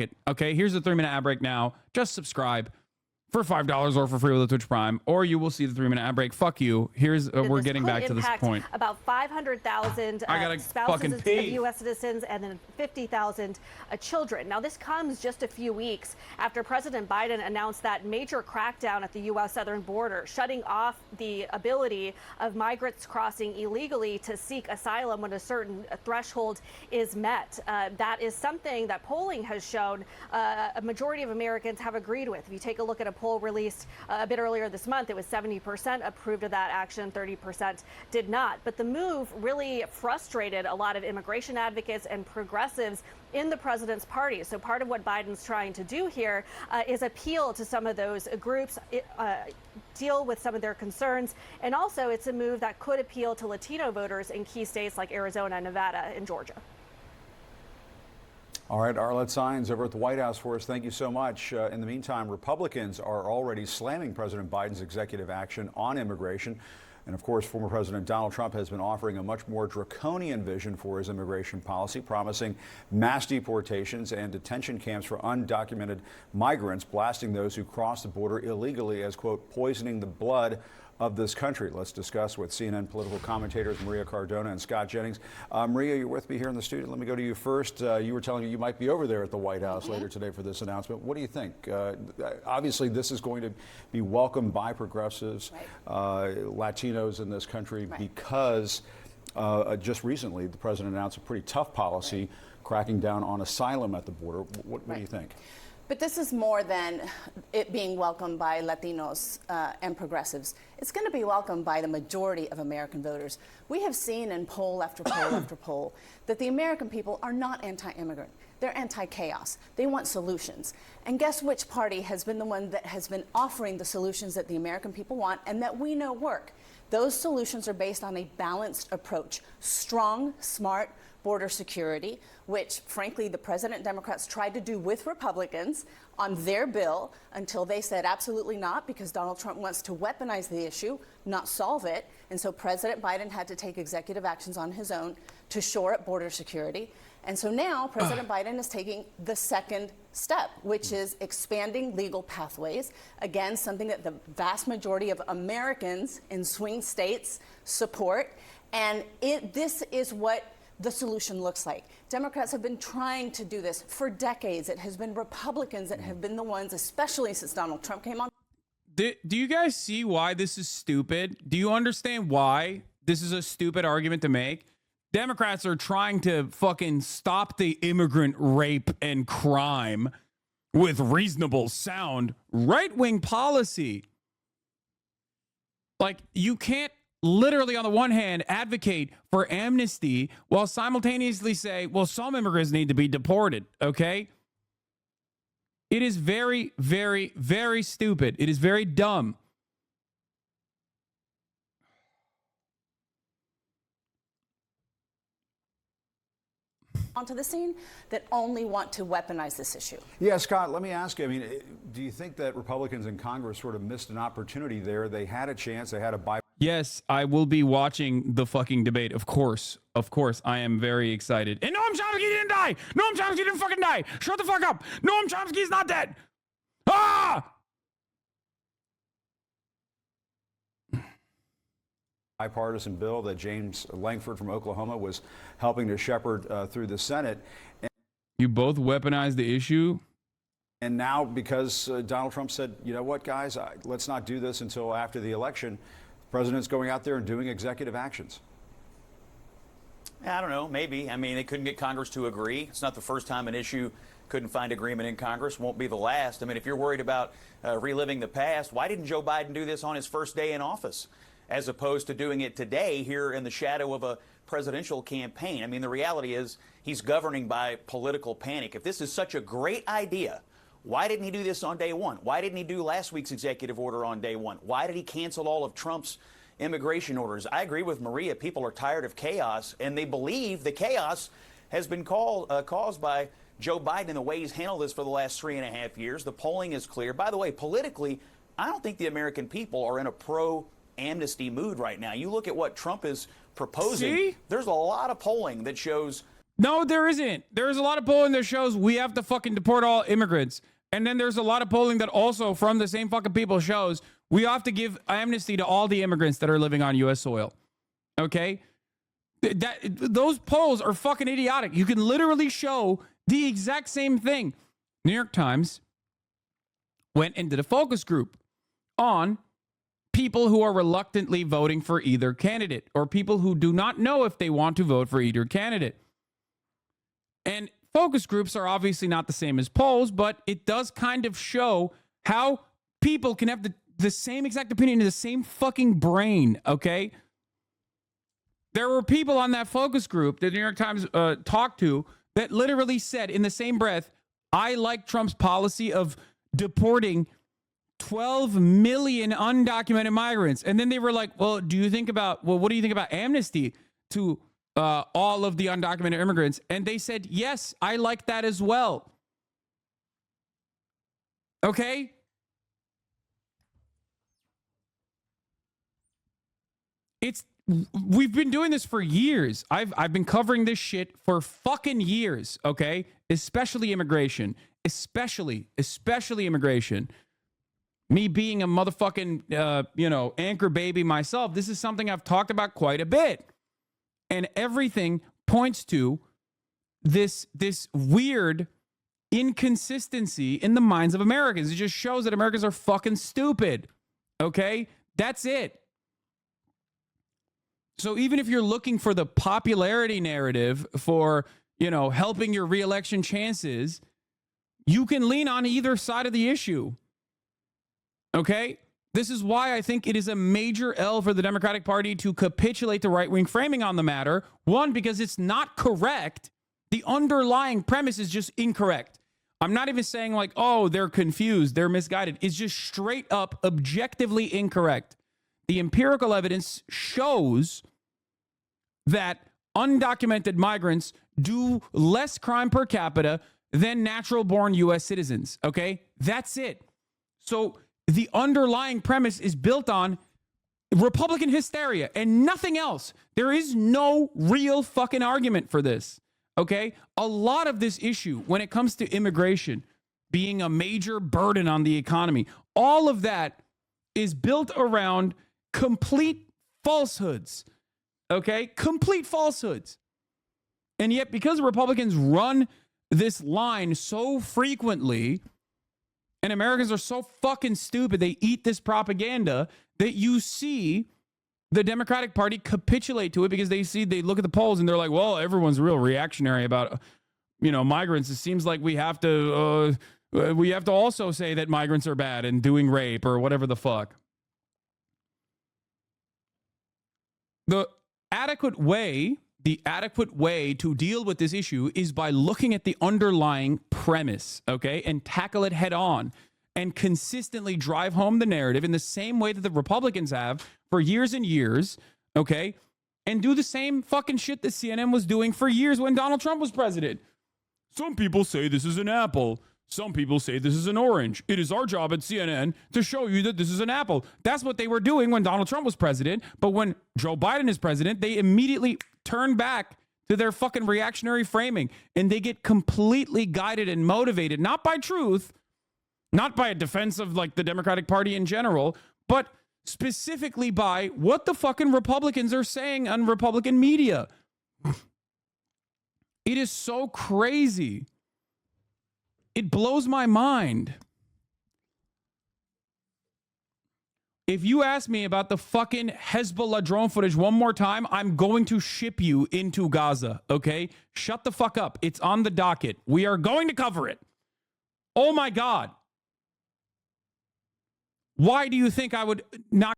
it. Okay, here's a 3-minute ad break now. Just subscribe for $5 or for free with a Twitch Prime, or you will see the 3-minute ad break. Fuck you. Here's we're getting back to this point. About 500,000 spouses of U.S. citizens and then 50,000 children. Now, this comes just a few weeks after President Biden announced that major crackdown at the U.S. southern border, shutting off the ability of migrants crossing illegally to seek asylum when a certain threshold is met. That is something that polling has shown a majority of Americans have agreed with. If you take a look at a poll released a bit earlier this month, it was 70% approved of that action, 30% did not. But the move really frustrated a lot of immigration advocates and progressives in the president's party. So part of what Biden's trying to do here is appeal to some of those groups, deal with some of their concerns, and also it's a move that could appeal to Latino voters in key states like Arizona, Nevada, and Georgia. All right, Arlette Saenz over at the White House for us. Thank you so much. In the meantime, Republicans are already slamming President Biden's executive action on immigration. And of course, former President Donald Trump has been offering a much more draconian vision for his immigration policy, promising mass deportations and detention camps for undocumented migrants, blasting those who cross the border illegally as, quote, poisoning the blood of this country. Let's discuss with CNN political commentators Maria Cardona and Scott Jennings. Maria, you're with me here in the studio. Let me go to you first. You were telling me you might be over there at the White House later today for this announcement. What do you think? Obviously, this is going to be welcomed by progressives, Latinos in this country, because just recently the president announced a pretty tough policy cracking down on asylum at the border. What do you think? But this is more than it being welcomed by Latinos and progressives. It's going to be welcomed by the majority of American voters. We have seen in poll after poll after poll that the American people are not anti-immigrant. They're anti-chaos. They want solutions. And guess which party has been the one that has been offering the solutions that the American people want and that we know work? Those solutions are based on a balanced approach, strong, smart border security, which, frankly, the president and Democrats tried to do with Republicans on their bill until they said absolutely not, because Donald Trump wants to weaponize the issue, not solve it. And so President Biden had to take executive actions on his own to shore up border security. And so now President Biden is taking the second step, which is expanding legal pathways. Again, something that the vast majority of Americans in swing states support. And this is what the solution looks like. Democrats have been trying to do this for decades. It has been Republicans that have been the ones, especially since Donald Trump came on. Do you guys see why this is stupid? Do you understand why this is a stupid argument to make? Democrats are trying to fucking stop the immigrant rape and crime with reasonable, sound, right-wing policy. Like, you can't literally, on the one hand, advocate for amnesty while simultaneously say, well, some immigrants need to be deported, okay? It is very, very, very stupid. It is very dumb. Onto the scene that only want to weaponize this issue. Yeah, Scott, let me ask you, I mean, do you think that Republicans in Congress sort of missed an opportunity there? They had a chance, they had a Yes, I will be watching the fucking debate. Of course, I am very excited. And Noam Chomsky didn't die. Noam Chomsky didn't fucking die. Shut the fuck up. Noam Chomsky's not dead. Ah! bipartisan bill that James Langford from Oklahoma was helping to shepherd through the Senate. You both weaponized the issue? And now, because Donald Trump said, you know what, guys, let's not do this until after the election, the president's going out there and doing executive actions. I don't know, maybe. I mean, they couldn't get Congress to agree. It's not the first time an issue couldn't find agreement in Congress. Won't be the last. I mean, if you're worried about reliving the past, why didn't Joe Biden do this on his first day in office, as opposed to doing it today here in the shadow of a presidential campaign? I mean, the reality is he's governing by political panic. If this is such a great idea, why didn't he do this on day one? Why didn't he do last week's executive order on day one? Why did he cancel all of Trump's immigration orders? I agree with Maria. People are tired of chaos, and they believe the chaos has been caused by Joe Biden and the way he's handled this for the last 3.5 years. The polling is clear. By the way, politically, I don't think the American people are in a pro-amnesty mood right now. You look at what Trump is proposing. See? There's a lot of polling that shows No, there isn't. There's a lot of polling that shows we have to fucking deport all immigrants. And then there's a lot of polling that also from the same fucking people shows we have to give amnesty to all the immigrants that are living on U.S. soil. Okay? Those polls are fucking idiotic. You can literally show the exact same thing. New York Times went into the focus group on people who are reluctantly voting for either candidate or people who do not know if they want to vote for either candidate. And focus groups are obviously not the same as polls, but it does kind of show how people can have the same exact opinion in the same fucking brain, okay? There were people on that focus group that the New York Times talked to that literally said in the same breath, I like Trump's policy of deporting 12 million undocumented migrants. And then they were like, well, what do you think about amnesty to all of the undocumented immigrants? And they said, yes, I like that as well. Okay? We've been doing this for years. I've been covering this shit for fucking years, okay? Especially immigration. Especially immigration. Me being a motherfucking, anchor baby myself, this is something I've talked about quite a bit. And everything points to this weird inconsistency in the minds of Americans. It just shows that Americans are fucking stupid, okay? That's it. So even if you're looking for the popularity narrative for, helping your reelection chances, you can lean on either side of the issue. Okay? This is why I think it is a major L for the Democratic Party to capitulate the right-wing framing on the matter. One, because it's not correct. The underlying premise is just incorrect. I'm not even saying like, oh, they're confused, they're misguided. It's just straight up objectively incorrect. The empirical evidence shows that undocumented migrants do less crime per capita than natural-born U.S. citizens, okay? That's it. So the underlying premise is built on Republican hysteria and nothing else. There is no real fucking argument for this, okay? A lot of this issue, when it comes to immigration being a major burden on the economy, all of that is built around complete falsehoods. Okay? Complete falsehoods. And yet, because Republicans run this line so frequently, and Americans are so fucking stupid, they eat this propaganda, that you see the Democratic Party capitulate to it because they look at the polls and they're like, well, everyone's real reactionary about, migrants. It seems like we have to also say that migrants are bad and doing rape or whatever the fuck. The adequate way to deal with this issue is by looking at the underlying premise, okay, and tackle it head on and consistently drive home the narrative in the same way that the Republicans have for years and years, okay, and do the same fucking shit that CNN was doing for years when Donald Trump was president. Some people say this is an apple. Some people say this is an orange. It is our job at CNN to show you that this is an apple. That's what they were doing when Donald Trump was president. But when Joe Biden is president, they immediately turn back to their fucking reactionary framing. And they get completely guided and motivated, not by truth, not by a defense of like the Democratic Party in general, but specifically by what the fucking Republicans are saying on Republican media. It is so crazy. It blows my mind. If you ask me about the fucking Hezbollah drone footage one more time, I'm going to ship you into Gaza, okay? Shut the fuck up. It's on the docket. We are going to cover it. Oh my God. Why do you think I would not...